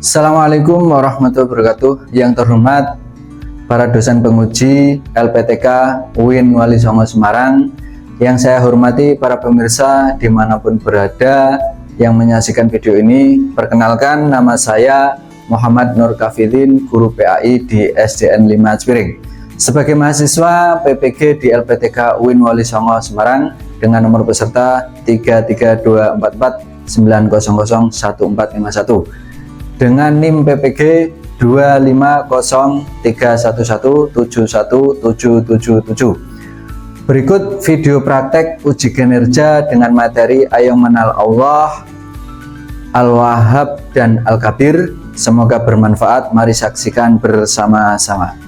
Assalamualaikum warahmatullahi wabarakatuh. Yang terhormat para dosen penguji LPTK UIN Wali Songo Semarang, yang saya hormati para pemirsa dimanapun berada yang menyaksikan video ini. Perkenalkan, nama saya Muhammad Nur Kafidin, guru PAI di SDN 5 Cipiring. Sebagai mahasiswa PPG di LPTK UIN Wali Songo Semarang dengan nomor peserta 33244900141 dengan NIM PPG 25031171777. Berikut video praktek uji kinerja dengan materi Ayo Mengenal Allah, Al-Wahhab dan Al-Kabir. Semoga bermanfaat. Mari saksikan bersama-sama.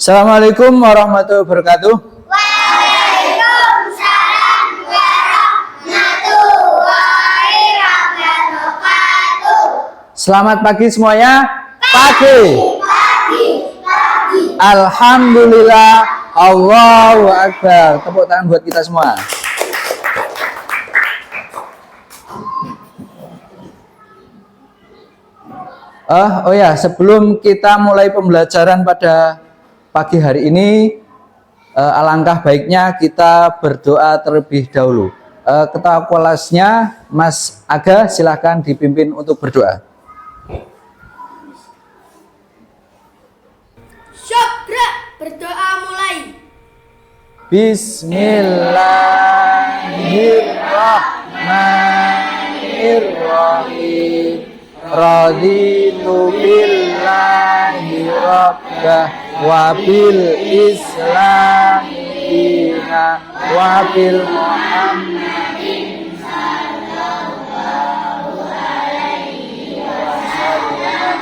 Assalamualaikum warahmatullahi wabarakatuh. Waalaikumsalam warahmatullahi wabarakatuh. Selamat pagi semuanya. Pagi. Alhamdulillah, Allahu Akbar. Tepuk tangan buat kita semua. Oh ya, sebelum kita mulai pembelajaran pada pagi hari ini, alangkah baiknya kita berdoa terlebih dahulu. Ketua kelasnya Mas Aga, silahkan dipimpin untuk berdoa. Syokra, berdoa mulai. Bismillahirrahmanirrahim. Raditu billahi rabbah wa bil islami dina wa bil Muhammadin sallallahu alaihi wasallam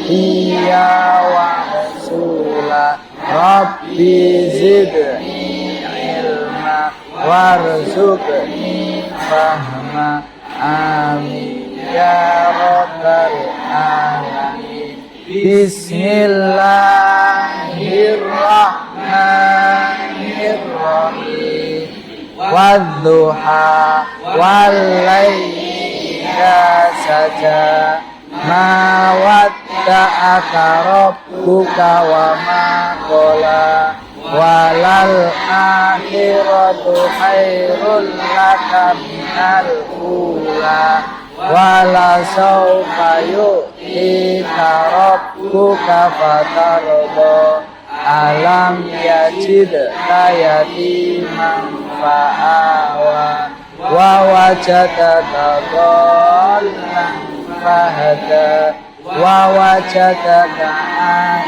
iya wa rasulah rabbi zidni ilma warzuqni fahma amin ya rabbal alamin. Bismillahirrahmanirrahim. Wadduha wallaili idza saja ma wadda'aka rabbuka wa ma qala walal akhiratu khairul laka minal ula wala sawfa yu'tika rabbuka fatarda alam yajidka yatiman fa'awa wa wajadaka dhallan fahada wa wajadaka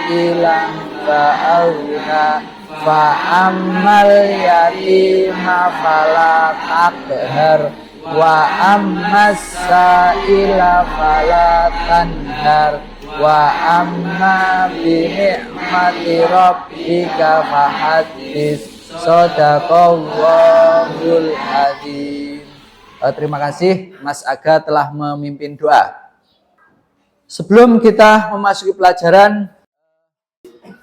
ailan fa'aghna fa'ammal yatima fala taqhar wa ammas sa'ila fala tanhar wa amma bi ni'mati rabbika fahaddits. Shadaqallahul adzim. Terima kasih Mas Aga telah memimpin doa. Sebelum kita memasuki pelajaran,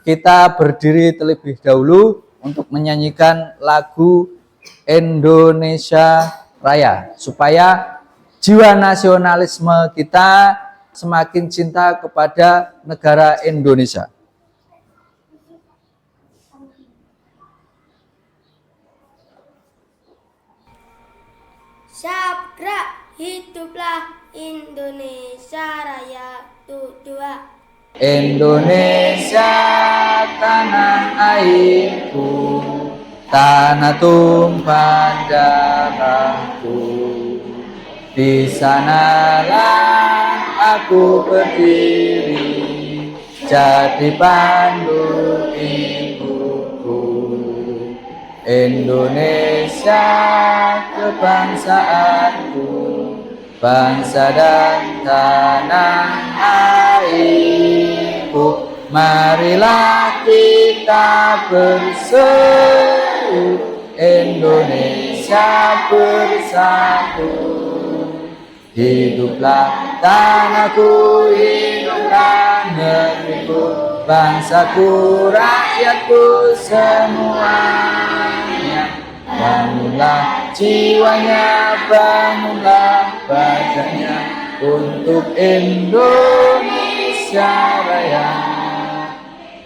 kita berdiri terlebih dahulu untuk menyanyikan lagu Indonesia Raya, supaya jiwa nasionalisme kita semakin cinta kepada negara Indonesia. Syokra, hiduplah Indonesia Raya. Dua. Indonesia tanah airku, tanah tumpah darahku. Di sanalah aku berdiri, jadi pandu ibuku. Indonesia kebangsaanku, bangsa dan tanah airku. Marilah kita berseru, Indonesia bersatu. Hiduplah tanahku, hiduplah negeriku, bangsaku, rakyatku semuanya. Bangunlah jiwanya, bangunlah badannya untuk Indonesia Raya.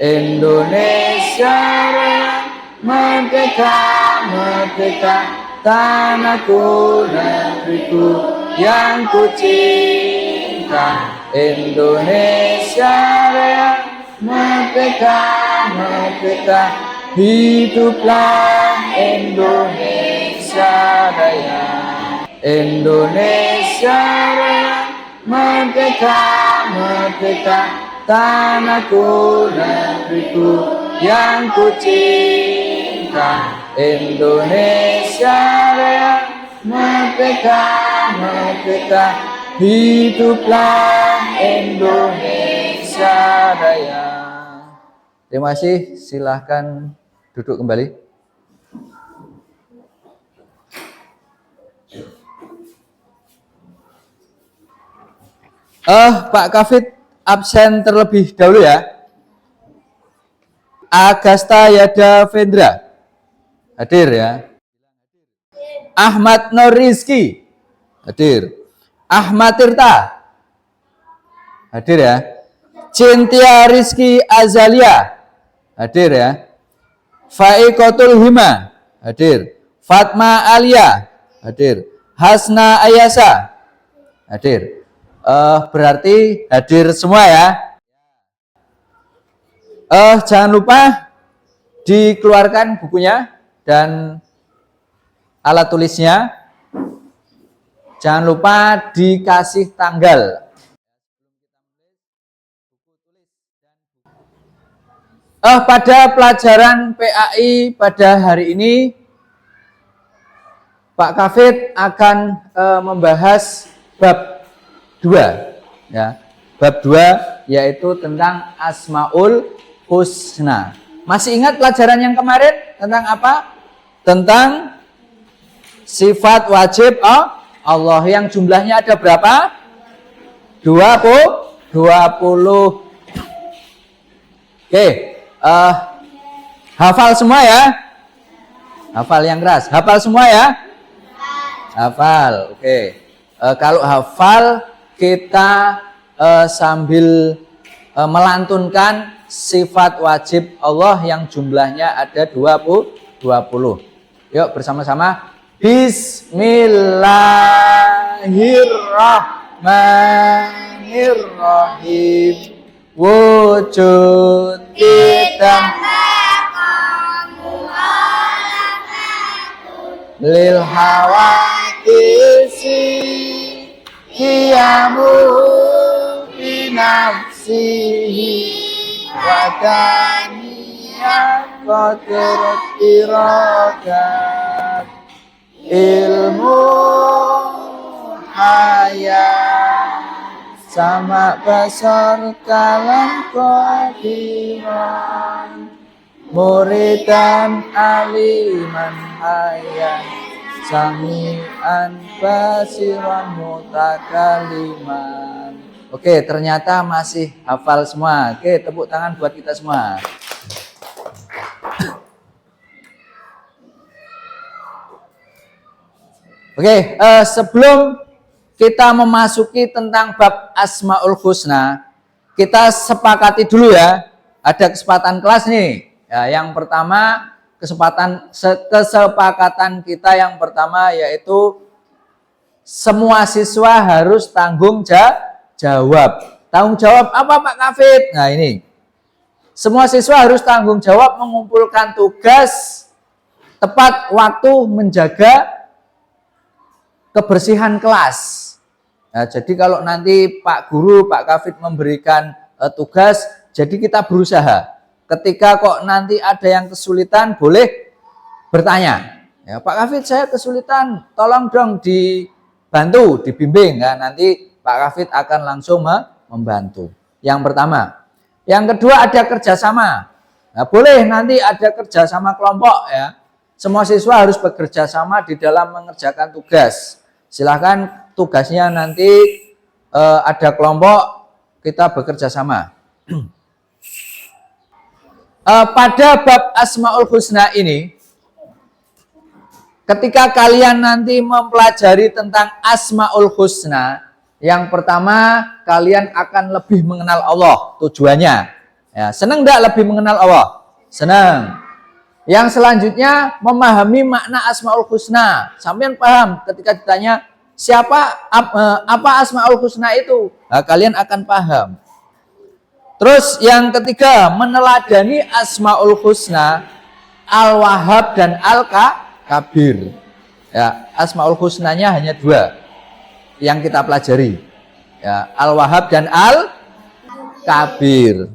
Indonesia Raya, merdeka, merdeka, tanahku, negeriku yang ku cinta. Indonesia Raya, merdeka, merdeka, hiduplah Indonesia Raya. Indonesia Raya, merdeka, merdeka, tanahku, negeriku yang ku cinta. Indonesia Raya, merdeka, merdeka, hiduplah Indonesia Raya. Terima kasih, silahkan duduk kembali. Pak Kafid absen terlebih dahulu ya. Agasta Yada Vendra hadir ya. Ahmad Nur Rizki hadir. Ahmad Tirta hadir ya. Cintia Rizki Azalia hadir ya. Faikotul Hima hadir. Fatma Alia hadir. Hasna Ayasa hadir. Berarti hadir semua ya. Jangan lupa dikeluarkan bukunya dan alat tulisnya. Jangan lupa dikasih tanggal. Pada pelajaran PAI pada hari ini, Pak Kafid akan membahas bab 2 ya. Bab 2 yaitu tentang Asmaul Husna. Masih ingat pelajaran yang kemarin tentang apa? Tentang sifat wajib Allah yang jumlahnya ada berapa? 20. Oke, hafal semua ya? Hafal yang keras. Hafal semua ya? Hafal. Oke. Kalau hafal kita sambil melantunkan sifat wajib Allah yang jumlahnya ada 20. Yuk bersama-sama. Bismillahirrahmanirrahim. Wujud kita lil hawadisi qiyamu binafsihi wa daniyat qadrat iradat ilmu hayat sama basar kalam qadiran muridan aliman hayat sami'an basiran mutakaliman. Oke, ternyata masih hafal semua. Oke, tepuk tangan buat kita semua. Oke, sebelum kita memasuki tentang bab Asmaul Husna, kita sepakati dulu ya. Ada kesepakatan kelas nih. Ya, yang pertama kesepakatan kita yang pertama yaitu semua siswa harus tanggung jawab. Tanggung jawab apa Pak Kafid? Nah ini, semua siswa harus tanggung jawab mengumpulkan tugas tepat waktu menjaga kebersihan kelas. Nah, jadi kalau nanti Pak Guru, Pak Kafid memberikan tugas, jadi kita berusaha. Ketika kok nanti ada yang kesulitan, boleh bertanya. Ya, Pak Kafid saya kesulitan, tolong dong dibantu, dibimbing. Nah, nanti Pak Kafid akan langsung membantu. Yang pertama. Yang kedua ada kerjasama. Nah, boleh nanti ada kerjasama kelompok ya. Semua siswa harus bekerja sama di dalam mengerjakan tugas. Silahkan tugasnya nanti ada kelompok, kita bekerja sama. Pada bab Asmaul Husna ini, ketika kalian nanti mempelajari tentang Asmaul Husna, yang pertama kalian akan lebih mengenal Allah, tujuannya. Ya, senang enggak lebih mengenal Allah? Senang. Yang selanjutnya memahami makna Asmaul Husna. Sampean paham ketika ditanya apa Asmaul Husna itu? Nah, kalian akan paham. Terus yang ketiga meneladani Asmaul Husna, Al-Wahhab dan Al-Kabir. Ya, Asmaul Husnanya hanya 2 yang kita pelajari, ya, Al-Wahhab dan Al-Kabir.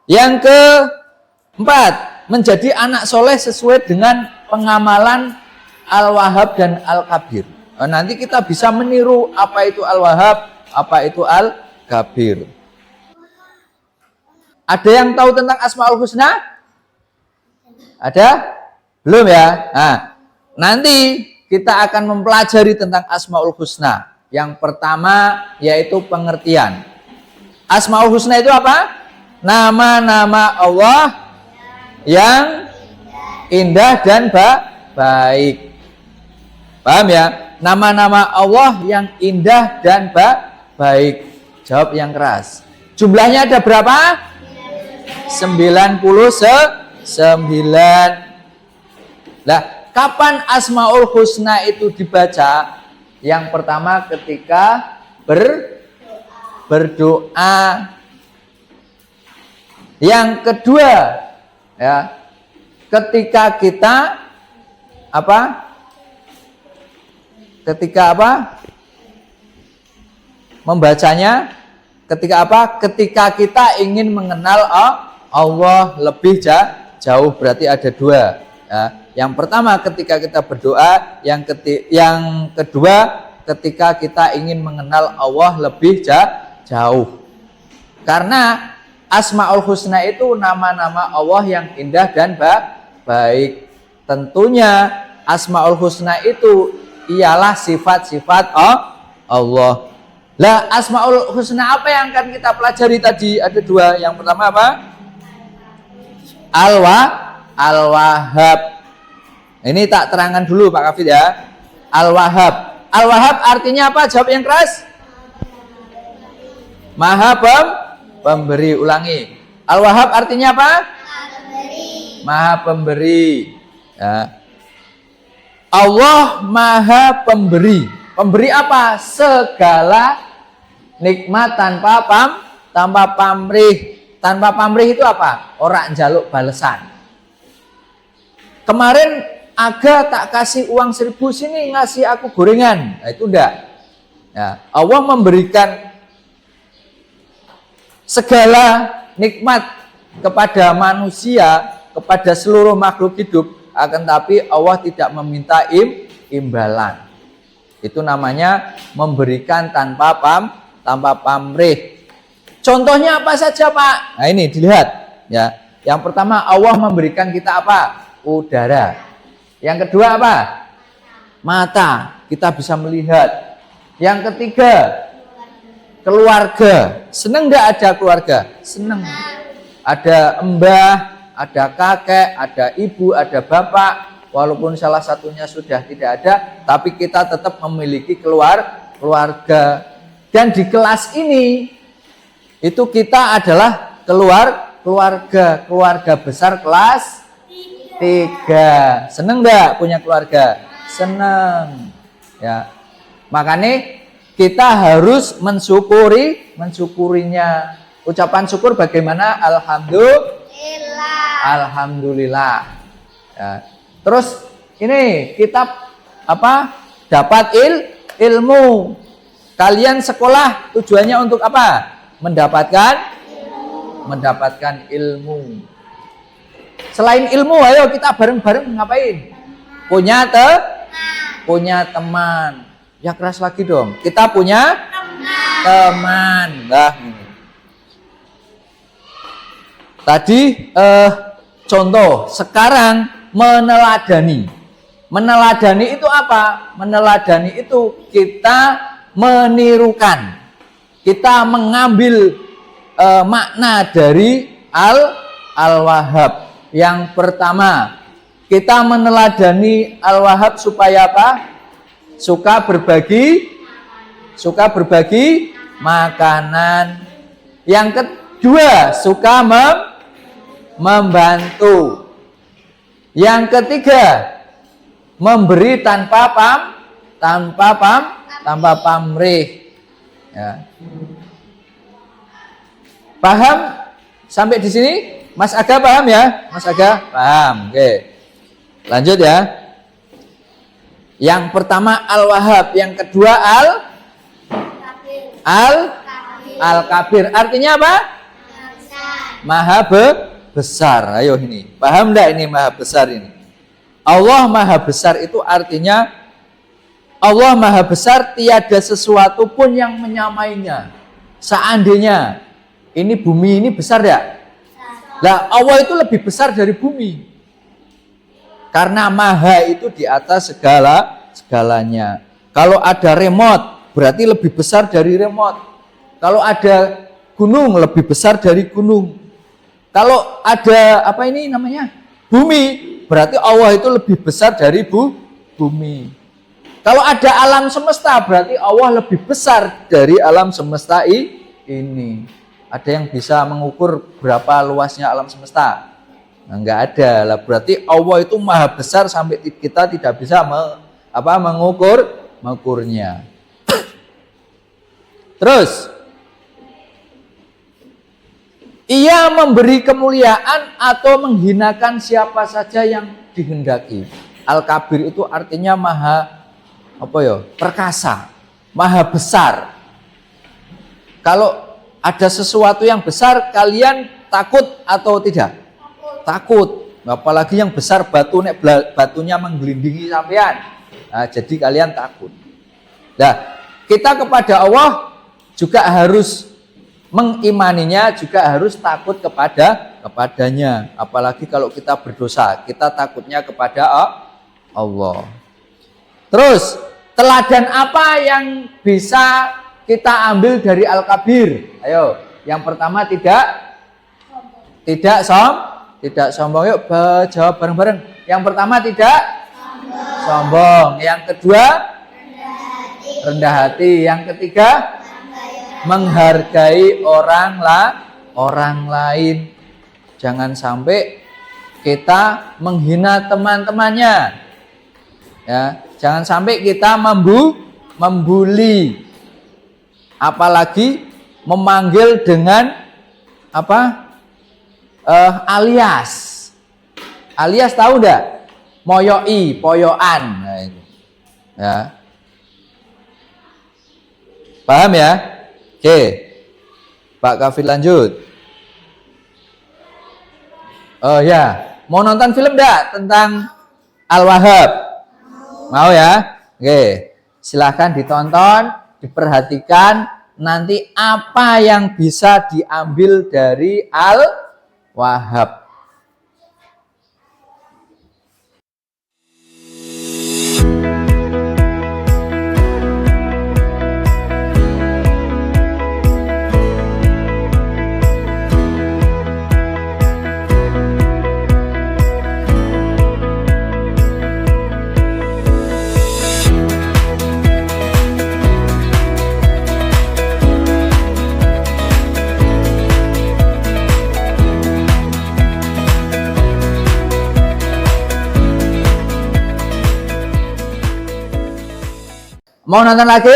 Yang keempat, menjadi anak soleh sesuai dengan pengamalan Al-Wahhab dan Al-Kabir. Nah, nanti kita bisa meniru apa itu Al-Wahhab, apa itu Al-Kabir. Ada yang tahu tentang Asmaul Husna? Ada? Belum ya? Nah, nanti kita akan mempelajari tentang Asmaul Husna. Yang pertama yaitu pengertian. Asmaul Husna itu apa? Nama-nama Allah yang indah dan baik. Paham ya? Nama-nama Allah yang indah dan baik. Jawab yang keras. Jumlahnya ada berapa? 99. Nah, kapan Asmaul Husna itu dibaca? Yang pertama ketika berdoa. Yang kedua, ya, ketika kita membacanya. Ketika kita ingin mengenal Allah lebih jauh, berarti ada 2. Ya. Yang pertama ketika kita berdoa, yang kedua ketika kita ingin mengenal Allah lebih jauh. Karena Asmaul Husna itu nama-nama Allah yang indah dan baik. Tentunya Asmaul Husna itu ialah sifat-sifat Allah. Lah, Asmaul Husna apa yang akan kita pelajari tadi? Ada 2. Yang pertama apa? Al-Wahhab. Ini tak terangkan dulu Pak Kafid ya. Al-Wahhab. Al-Wahhab artinya apa? Jawab yang keras. Maha pemberi. Ulangi. Al-Wahhab artinya apa? Maha pemberi. Ya. Allah Maha pemberi. Pemberi apa? Segala nikmat tanpa pamrih. Tanpa pamrih itu apa? Orang njaluk balesan. Kemarin Aga tak kasih uang 1000, sini ngasih aku gorengan. Nah, itu enggak. Ya, Allah memberikan segala nikmat kepada manusia, kepada seluruh makhluk hidup, akan tapi Allah tidak meminta imbalan. Itu namanya memberikan tanpa pamrih. Contohnya apa saja, Pak? Nah, ini dilihat ya. Yang pertama, Allah memberikan kita apa? Udara. Yang kedua apa? Mata, kita bisa melihat. Yang ketiga, keluarga. Senang enggak ada keluarga? Senang. Ada mbah, ada kakek, ada ibu, ada bapak. Walaupun salah satunya sudah tidak ada, tapi kita tetap memiliki keluarga. Dan di kelas ini itu kita adalah keluarga besar kelas 3. Seneng nggak punya keluarga? Seneng. Ya. Makanya kita harus mensyukurinya. Ucapan syukur bagaimana? Alhamdulillah. Ya. Terus ini kita dapat ilmu. Kalian sekolah tujuannya untuk apa? Mendapatkan ilmu. Selain ilmu, ayo kita bareng-bareng ngapain? Punya teman. Ya keras lagi dong. Kita punya teman. Nah, Tadi contoh, sekarang meneladani. Meneladani itu apa? Meneladani itu kita menirukan. Kita mengambil makna dari Al-Wahhab. Yang pertama, kita meneladani Al-Wahhab supaya apa? Suka berbagi makanan. Yang kedua, suka membantu. Yang ketiga, memberi tanpa pamrih. Ya. Paham sampai di sini? Mas Aga paham ya? Mas Aga paham. Oke. Lanjut ya. Yang pertama Al-Wahhab, yang kedua Al-Kabir. Artinya apa? Maha besar. Ayo ini. Paham enggak ini maha besar ini? Allah maha besar itu artinya Allah maha besar, tiada sesuatu pun yang menyamainya. Seandainya ini bumi ini besar ya? Lah Allah itu lebih besar dari bumi. Karena maha itu di atas segalanya. Kalau ada remote berarti lebih besar dari remote. Kalau ada gunung lebih besar dari gunung. Kalau ada apa ini namanya? Bumi, berarti Allah itu lebih besar dari bumi. Kalau ada alam semesta, berarti Allah lebih besar dari alam semesta ini. Ada yang bisa mengukur berapa luasnya alam semesta? Nah, enggak ada lah. Berarti Allah itu maha besar sampai kita tidak bisa mengukurnya. Terus, ia memberi kemuliaan atau menghinakan siapa saja yang dihendaki. Al-Kabir itu artinya maha perkasa, maha besar. Kalau ada sesuatu yang besar, kalian takut atau tidak? Takut. Apalagi yang besar batunya menggelindingi sampean. Nah, jadi kalian takut. Nah, kita kepada Allah juga harus mengimaninya, juga harus takut kepadanya. Apalagi kalau kita berdosa, kita takutnya kepada Allah. Terus, teladan apa yang bisa kita ambil dari Al-Kabir? Ayo, yang pertama tidak sombong. Yuk jawab bareng-bareng. Yang pertama tidak sombong. Yang kedua rendah hati. Yang ketiga menghargai orang lain. Jangan sampai kita menghina teman-temannya. Ya, jangan sampai kita membuli. Apalagi memanggil dengan alias. Alias tahu enggak? Moyoi, poyoan. Nah, itu. Ya. Paham ya? Oke. Pak Kafir lanjut. Oh ya, mau nonton film enggak tentang Al-Wahhab? Mau ya? Oke. Silahkan ditonton, diperhatikan nanti apa yang bisa diambil dari Al-Wahhab. Mau nonton lagi?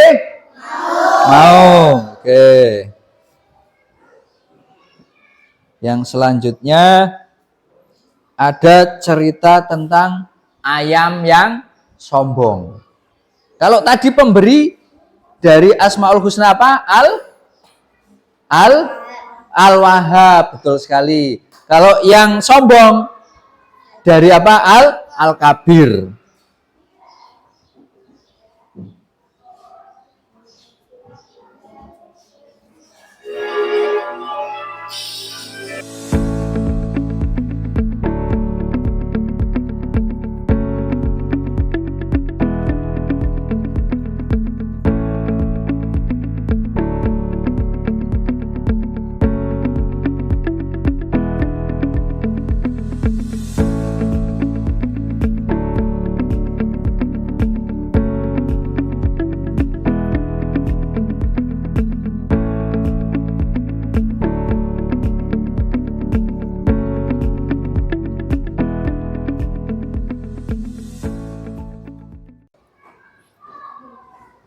Mau. Oke. Yang selanjutnya ada cerita tentang ayam yang sombong. Kalau tadi pemberi dari Asmaul Husna apa? Al-Wahhab, betul sekali. Kalau yang sombong dari apa? Al-Kabir.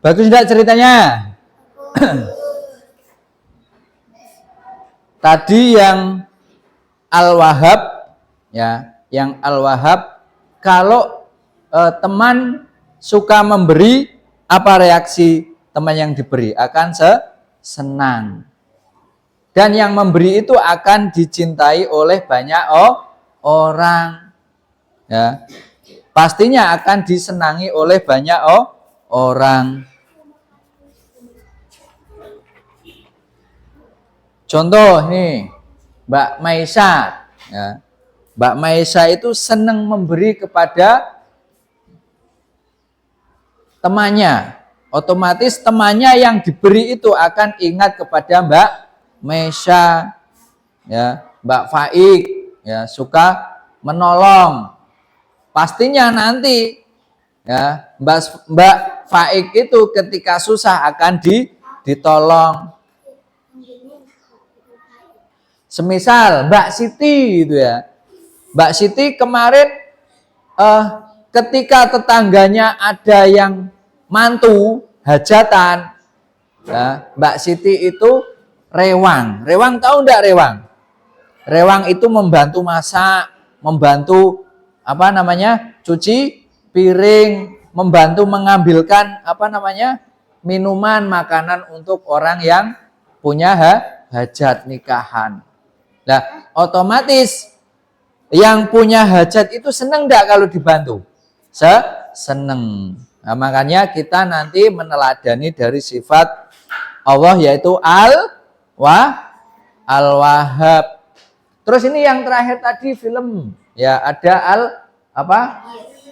Bagus enggak ceritanya? Tadi yang Al-Wahhab ya, yang Al-Wahhab kalau teman suka memberi, apa reaksi teman yang diberi? Akan senang. Dan yang memberi itu akan dicintai oleh banyak orang. Ya. Pastinya akan disenangi oleh banyak orang. Contoh nih, Mbak Maisa. Ya. Mbak Maisa itu senang memberi kepada temannya. Otomatis temannya yang diberi itu akan ingat kepada Mbak Maisa. Ya, Mbak Faik ya, suka menolong. Pastinya nanti ya, Mbak Faik itu ketika susah akan ditolong. Semisal Mbak Siti gitu ya. Mbak Siti kemarin ketika tetangganya ada yang mantu hajatan, ya, Mbak Siti itu rewang. Rewang tahu enggak rewang? Rewang itu membantu masak, membantu apa namanya? Cuci piring, membantu mengambilkan apa namanya? Minuman, makanan untuk orang yang punya hajat nikahan. Nah, otomatis yang punya hajat itu senang enggak kalau dibantu? Seneng. Nah, makanya kita nanti meneladani dari sifat Allah yaitu Al-Wahhab. Terus ini yang terakhir tadi film ya, ada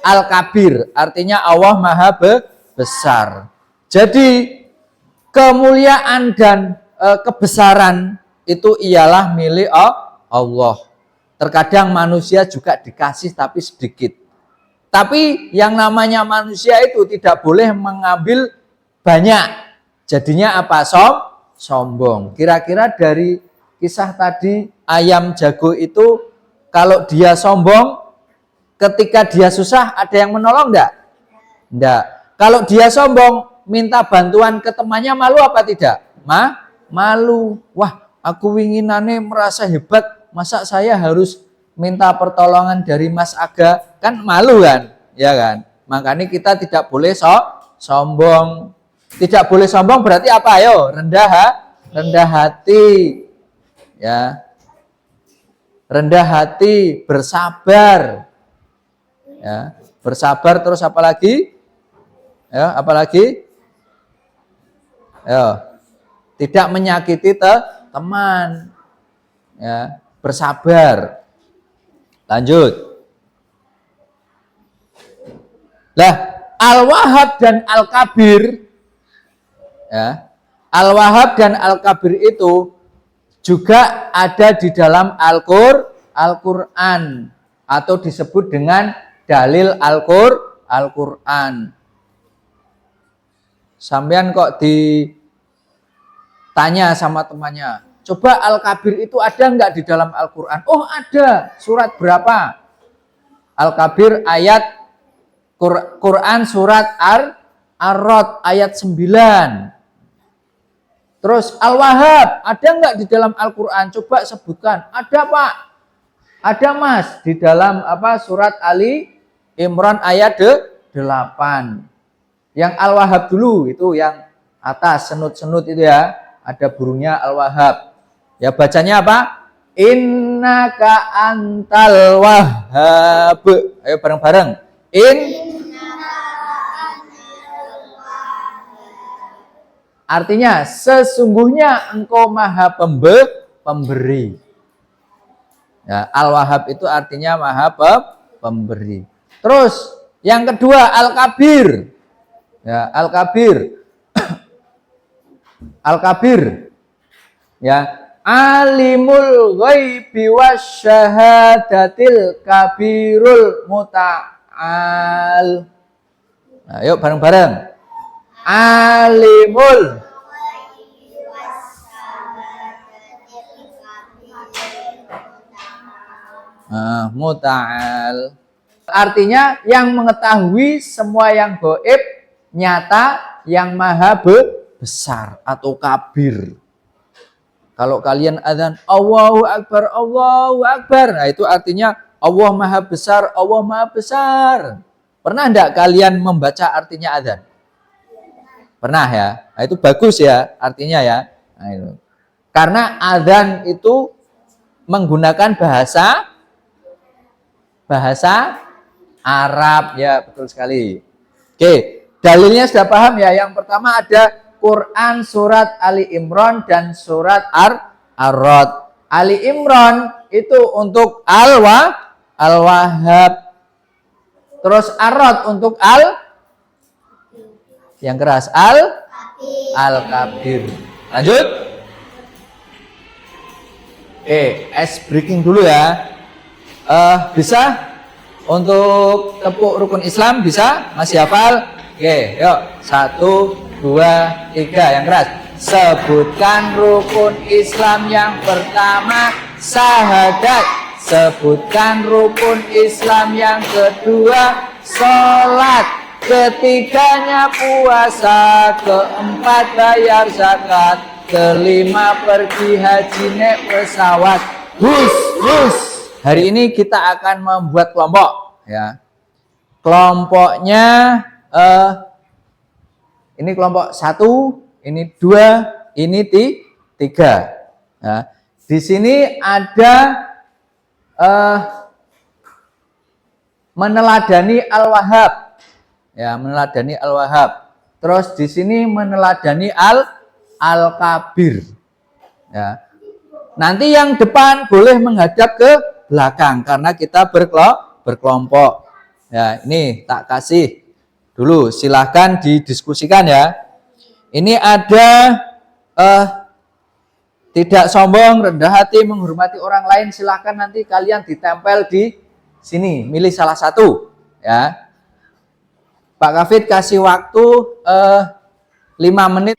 Al-Kabir, artinya Allah Maha Besar. Jadi kemuliaan dan kebesaran itu ialah milik Allah. Terkadang manusia juga dikasih tapi sedikit. Tapi yang namanya manusia itu tidak boleh mengambil banyak. Jadinya apa? Sombong. Kira-kira dari kisah tadi ayam jago itu kalau dia sombong, ketika dia susah ada yang menolong enggak? Enggak. Kalau dia sombong, minta bantuan ke temannya, malu apa tidak? Malu. Wah, aku winginane merasa hebat, masa saya harus minta pertolongan dari Mas Aga? Kan malu kan? Ya kan? Makanya kita tidak boleh sombong. Tidak boleh sombong berarti apa? Ayo, rendah hati. Ya. Rendah hati, bersabar. Ya, bersabar terus apa lagi? Ya, apa lagi? Ya. Tidak menyakiti teman. Ya, bersabar. Lanjut. Lah, Al-Wahhab dan Al-Kabir ya. Al-Wahhab dan Al-Kabir itu juga ada di dalam Al-Qur'an atau disebut dengan dalil Al-Qur'an. Sampean kok ditanya sama temannya, coba Al-Kabir itu ada enggak di dalam Al-Qur'an? Oh ada, surat berapa? Al-Kabir ayat Quran surat Ar-Rod ayat 9. Terus Al-Wahhab ada enggak di dalam Al-Qur'an? Coba sebutkan. Ada Pak. Ada Mas di dalam surat Ali Imran ayat 8. Yang Al-Wahhab dulu itu yang atas senut-senut itu ya. Ada burungnya Al-Wahhab. Ya bacanya apa? Innaka antal wahhab. Ayo bareng-bareng. Artinya sesungguhnya engkau maha pemberi. Ya, Al-Wahhab itu artinya maha pemberi. Terus yang kedua Al-Kabir. Ya, Al-Kabir. Al-Kabir. Ya, alimul ghaibi wasyahadatil kabirul muta'al. Nah, yuk bareng-bareng. Alimul muta'al. Artinya yang mengetahui semua yang gaib, nyata yang maha besar atau kabir. Kalau kalian adzan Allahu Akbar, nah itu artinya Allah maha besar, Allah maha besar. Pernah enggak kalian membaca artinya adzan? Pernah ya? Nah, itu bagus ya artinya ya. Nah, itu. Karena adzan itu menggunakan bahasa Arab ya, betul sekali. Oke, dalilnya sudah paham ya. Yang pertama ada Quran surat Ali Imran dan surat Ar-Rod. Ali Imran itu untuk Al-Wahhab. Terus Ar-Rod untuk yang keras Al-Kabir. Lanjut. Ice breaking dulu ya. Bisa untuk tepuk rukun Islam bisa? Masih hafal? Oke, yuk 1, 2, 3 yang keras. Sebutkan rukun Islam yang pertama, syahadat. Sebutkan rukun Islam yang kedua, sholat. Ketiganya puasa. Keempat bayar zakat. Kelima pergi haji naik pesawat. Hus. Hari ini kita akan membuat kelompok ya. Kelompoknya ini kelompok 1, ini 2, ini 3. Nah, di sini ada meneladani Al-Wahhab. Ya, meneladani Al-Wahhab. Terus di sini meneladani Al-Kabir. Ya. Nanti yang depan boleh menghadap ke belakang karena kita berkelompok. Ya, ini tak kasih dulu, silahkan didiskusikan ya. Ini ada tidak sombong, rendah hati, menghormati orang lain. Silahkan nanti kalian ditempel di sini, milih salah satu ya. Pak Kafid kasih waktu 5 menit.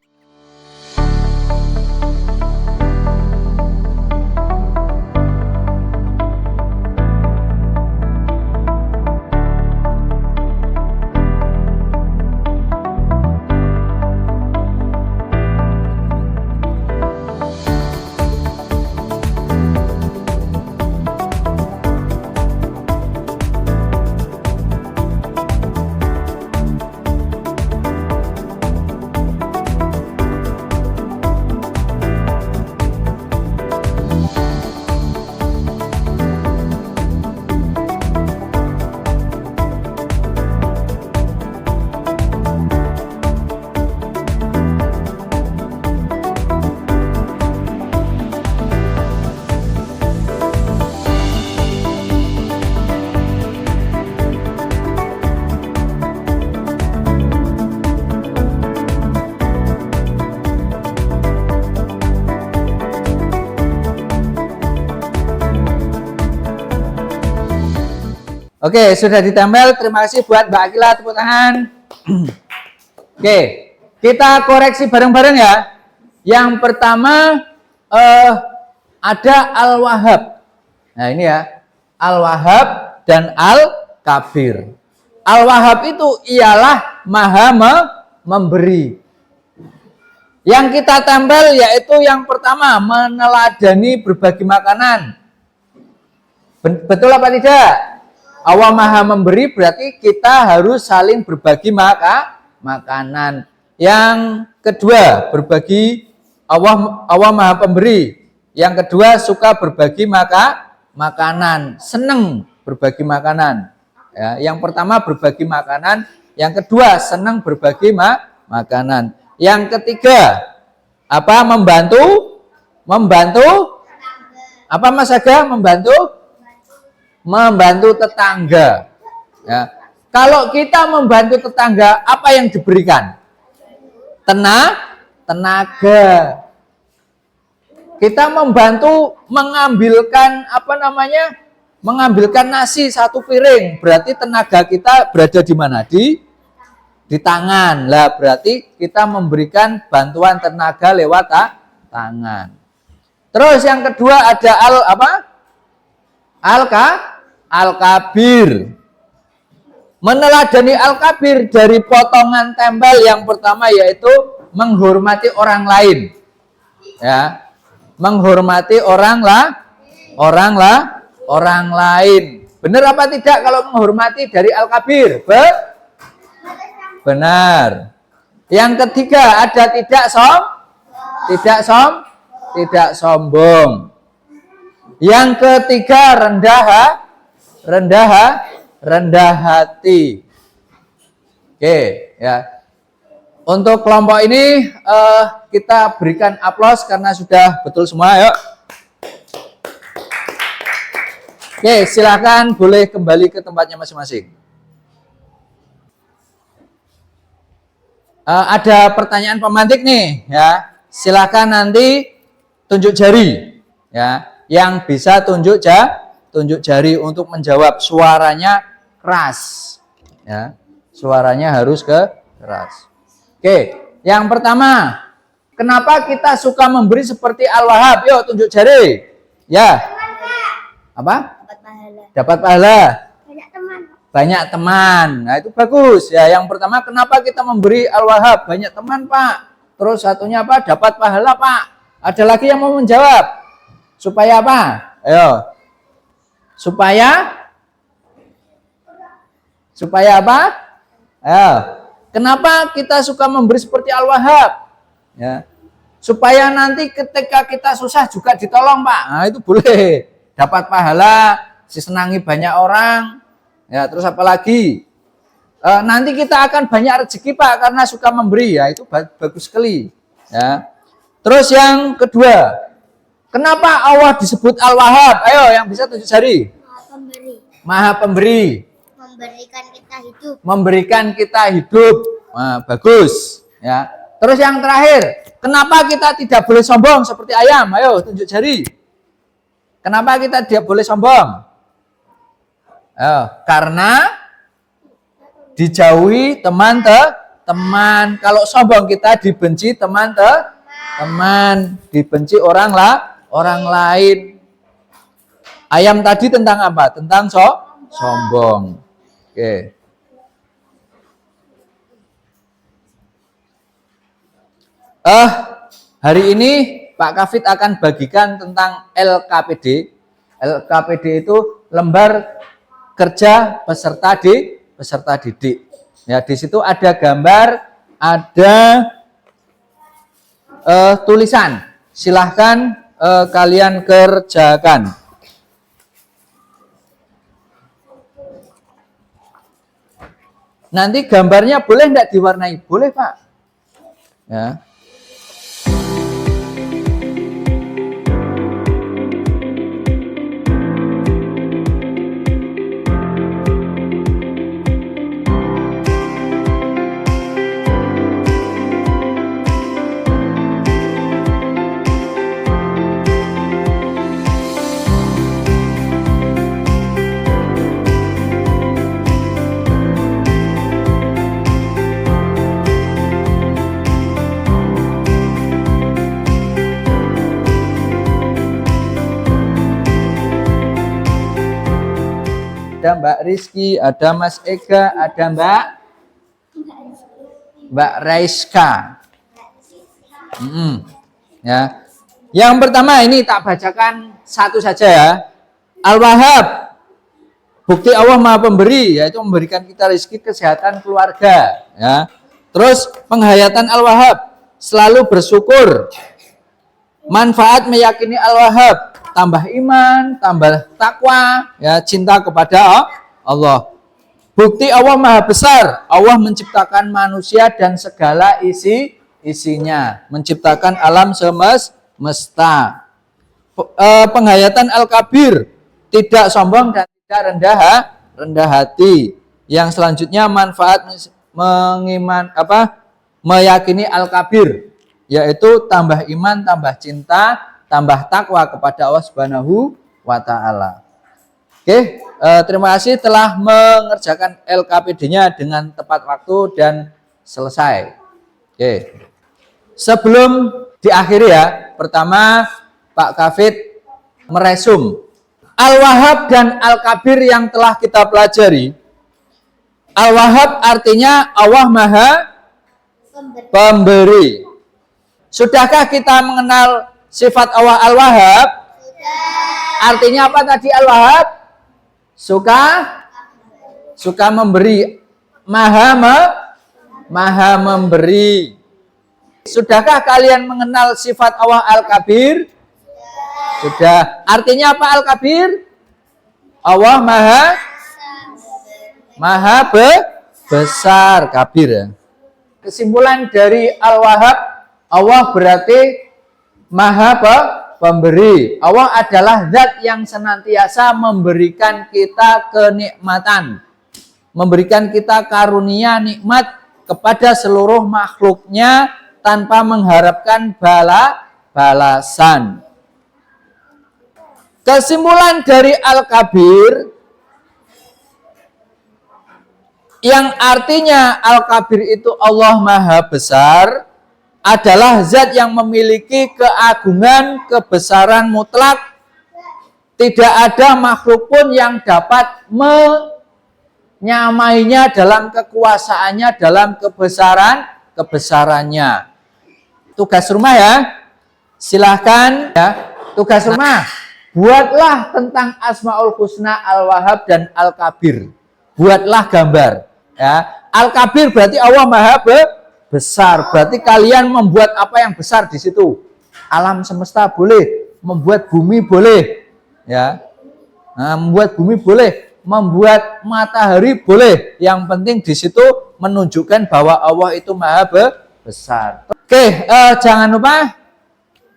Oke, sudah ditempel. Terima kasih buat Mbak Akila, tepuk tangan. Oke, kita koreksi bareng-bareng ya. Yang pertama ada Al-Wahhab. Nah ini ya, Al-Wahhab dan Al-Kabir. Al-Wahhab itu ialah maha memberi. Yang kita tempel yaitu yang pertama, meneladani berbagi makanan. Betul apa tidak? Allah maha memberi berarti kita harus saling berbagi makanan. Yang kedua, berbagi Allah maha pemberi. Yang kedua, suka berbagi makanan, senang berbagi makanan. Ya, yang pertama berbagi makanan, yang kedua senang berbagi makanan. Yang ketiga, apa? Membantu apa Mas Aga? Membantu tetangga. Ya. Kalau kita membantu tetangga, apa yang diberikan? Tenaga. Kita membantu mengambilkan mengambilkan nasi satu piring, berarti tenaga kita berada di mana? Di tangan. Lah berarti kita memberikan bantuan tenaga lewat tangan. Terus yang kedua ada Al-Kabir. Meneladani Al-Kabir dari potongan tempel yang pertama yaitu menghormati orang lain. Ya. Menghormati orang lain. Benar apa tidak kalau menghormati dari Al-Kabir? Benar. Yang ketiga ada tidak sombong. Yang ketiga rendah hati. Oke, ya. Untuk kelompok ini kita berikan aplaus karena sudah betul semua, yuk. Oke, silakan boleh kembali ke tempatnya masing-masing. Ada pertanyaan pemantik nih, ya. Silakan nanti tunjuk jari, ya. Yang bisa tunjuk jari untuk menjawab. Suaranya keras, ya. Suaranya harus keras. Oke, yang pertama, kenapa kita suka memberi seperti Al-Wahhab? Yuk tunjuk jari. Ya. Apa? Dapat pahala. Banyak teman. Nah, itu bagus. Ya, yang pertama kenapa kita memberi Al-Wahhab? Banyak teman, Pak. Terus satunya apa? Dapat pahala, Pak. Ada lagi yang mau menjawab. Supaya apa? Ayo. Supaya apa? Ayo. Kenapa kita suka memberi seperti Al-Wahhab? Ya. Supaya nanti ketika kita susah juga ditolong, Pak. Nah, itu boleh. Dapat pahala, disenangi banyak orang. Ya, terus apa lagi? Nanti kita akan banyak rezeki, Pak, karena suka memberi. Ya, itu bagus sekali. Ya. Terus yang kedua, kenapa Allah disebut Al-Wahhab? Ayo, yang bisa tunjuk jari. Maha pemberi. Memberikan kita hidup. Nah, bagus. Ya. Terus yang terakhir, kenapa kita tidak boleh sombong seperti ayam? Ayo, tunjuk jari. Kenapa kita tidak boleh sombong? Karena dijauhi teman. Kalau sombong kita dibenci teman, dibenci orang lain. Ayam tadi tentang apa? Tentang sombong. Oke. Hari ini Pak Kafid akan bagikan tentang LKPD. LKPD itu lembar kerja peserta didik. Ya, di situ ada gambar, ada tulisan. Silahkan kalian kerjakan. Nanti gambarnya boleh enggak diwarnai? Boleh, Pak. Ya. Ada Mbak Rizky, ada Mas Ega, ada Mbak Raiska. Ya. Yang pertama ini tak bacakan satu saja ya. Al-Wahhab, bukti Allah Maha Pemberi, yaitu memberikan kita rezeki, kesehatan, keluarga. Ya. Terus penghayatan Al-Wahhab, selalu bersyukur. Manfaat meyakini Al-Wahhab, tambah iman, tambah takwa, ya, cinta kepada Allah. Bukti Allah Maha Besar, Allah menciptakan manusia dan segala isinya, menciptakan alam semesta. Penghayatan Al-Kabir, tidak sombong dan tidak rendah hati. Yang selanjutnya manfaat meyakini Al-Kabir, yaitu tambah iman, tambah cinta, tambah takwa kepada Allah Subhanahu wa Ta'ala. Oke, terima kasih telah mengerjakan LKPD-nya dengan tepat waktu dan selesai. Oke. Sebelum diakhiri ya, pertama Pak Kafid meresum Al-Wahhab dan Al-Kabir yang telah kita pelajari. Al-Wahhab artinya Allah Maha Pemberi. Sudahkah kita mengenal sifat Allah Al-Wahhab? Artinya apa tadi Al-Wahhab? Suka memberi. Maha memberi. Sudahkah kalian mengenal sifat Allah Al-Kabir? Sudah. Artinya apa Al-Kabir? Allah Maha besar, kabir ya. Kesimpulan dari Al-Wahhab, Allah berarti Maha Pemberi. Allah adalah zat yang senantiasa memberikan kita kenikmatan, memberikan kita karunia nikmat kepada seluruh makhluknya tanpa mengharapkan balasan. Kesimpulan dari Al-Kabir, yang artinya Al-Kabir itu Allah Maha Besar, adalah zat yang memiliki keagungan, kebesaran mutlak. Tidak ada makhluk pun yang dapat menyamainya dalam kekuasaannya, dalam kebesarannya. Tugas rumah ya, silahkan ya. Tugas rumah, buatlah tentang Asmaul Husna, Al-Wahhab dan Al-Kabir. Buatlah gambar. Ya, Al-Kabir berarti Allah Maha Besar. Berarti kalian membuat apa yang besar di situ. Alam semesta boleh, membuat bumi boleh, ya. Nah, membuat bumi boleh, membuat matahari boleh. Yang penting di situ menunjukkan bahwa Allah itu Maha Besar. Oke, jangan lupa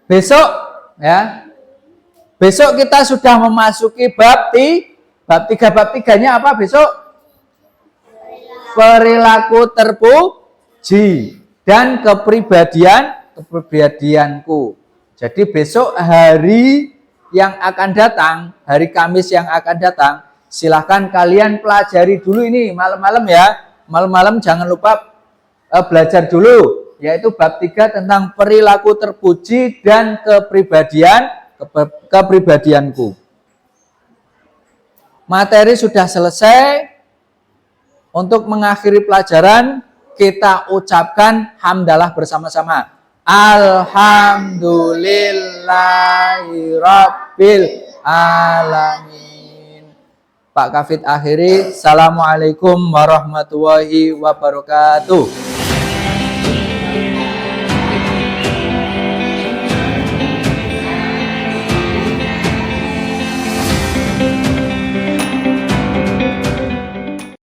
besok, ya. Besok kita sudah memasuki bab 3. Bab 3-nya apa besok? Perilaku terpuji dan kepribadianku. Jadi besok hari yang akan datang, hari Kamis yang akan datang, silahkan kalian pelajari dulu ini malam-malam ya. Malam-malam jangan lupa belajar dulu, yaitu bab 3 tentang perilaku terpuji dan kepribadianku. Materi sudah selesai. Untuk mengakhiri pelajaran, kita ucapkan hamdalah bersama-sama. Alhamdulillahirabbil alamin. Pak Kafid akhiri. Assalamualaikum warahmatullahi wabarakatuh.